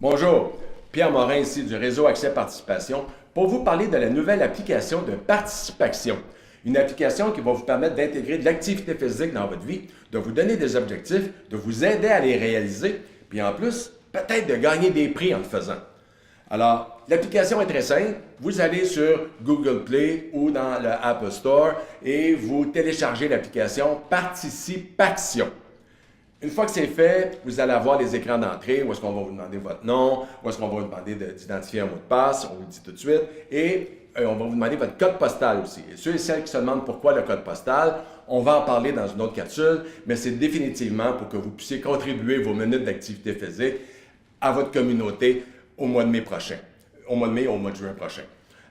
Bonjour, Pierre Morin ici du réseau Accès Participation pour vous parler de la nouvelle application de participation. Une application qui va vous permettre d'intégrer de l'activité physique dans votre vie, de vous donner des objectifs, de vous aider à les réaliser, puis en plus, peut-être de gagner des prix en le faisant. Alors, l'application est très simple. Vous allez sur Google Play ou dans le Apple Store et vous téléchargez l'application Participation. Une fois que c'est fait, vous allez avoir les écrans d'entrée où est-ce qu'on va vous demander votre nom, où est-ce qu'on va vous demander d'identifier un mot de passe, on vous le dit tout de suite, et on va vous demander votre code postal aussi. Et ceux et celles qui se demandent pourquoi le code postal, on va en parler dans une autre capsule, mais c'est définitivement pour que vous puissiez contribuer vos minutes d'activité physique à votre communauté au mois de mai prochain, au mois de mai et au mois de juin prochain.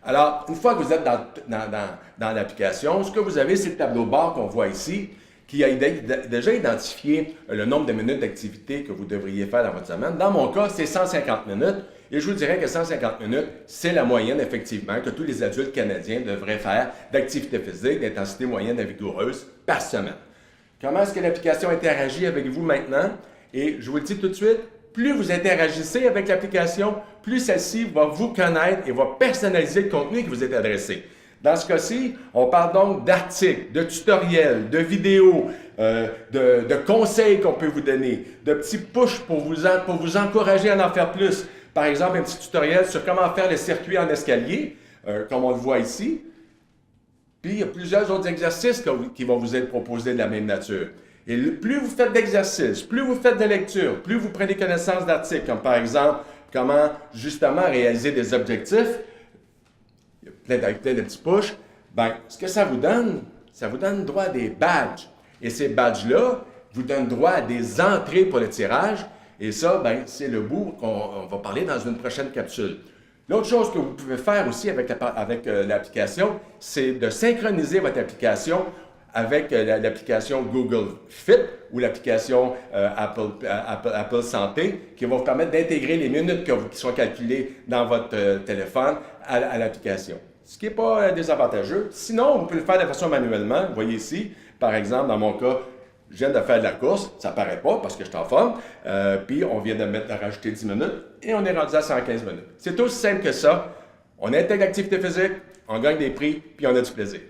Alors, une fois que vous êtes dans l'application, ce que vous avez, c'est le tableau bord qu'on voit ici, qui a déjà identifié le nombre de minutes d'activité que vous devriez faire dans votre semaine. Dans mon cas, c'est 150 minutes. Et je vous dirais que 150 minutes, c'est la moyenne, effectivement, que tous les adultes canadiens devraient faire d'activité physique, d'intensité moyenne et vigoureuse par semaine. Comment est-ce que l'application interagit avec vous maintenant? Et je vous le dis tout de suite, plus vous interagissez avec l'application, plus celle-ci va vous connaître et va personnaliser le contenu qui vous est adressé. Dans ce cas-ci, on parle donc d'articles, de tutoriels, de vidéos, de conseils qu'on peut vous donner, de petits pushs pour vous encourager à en faire plus. Par exemple, un petit tutoriel sur comment faire le circuit en escalier, comme on le voit ici. Puis, il y a plusieurs autres exercices qui vont vous être proposés de la même nature. Et plus vous faites d'exercices, plus vous faites de lecture, plus vous prenez connaissance d'articles, comme par exemple, comment justement réaliser des objectifs, avec plein de petits pushs, bien, ce que ça vous donne droit à des badges. Et ces badges-là vous donnent droit à des entrées pour le tirage. Et ça, bien, c'est le bout qu'on va parler dans une prochaine capsule. L'autre chose que vous pouvez faire aussi avec l'application, c'est de synchroniser votre application avec l'application Google Fit ou l'application Apple Santé qui va vous permettre d'intégrer les minutes qui sont calculées dans votre téléphone à l'application. Ce qui n'est pas désavantageux. Sinon, vous pouvez le faire de façon manuellement. Vous voyez ici, par exemple, dans mon cas, je viens de faire de la course, ça ne paraît pas parce que je suis en forme, puis on vient de rajouter 10 minutes et on est rendu à 115 minutes. C'est aussi simple que ça. On intègre l'activité physique, on gagne des prix, puis on a du plaisir.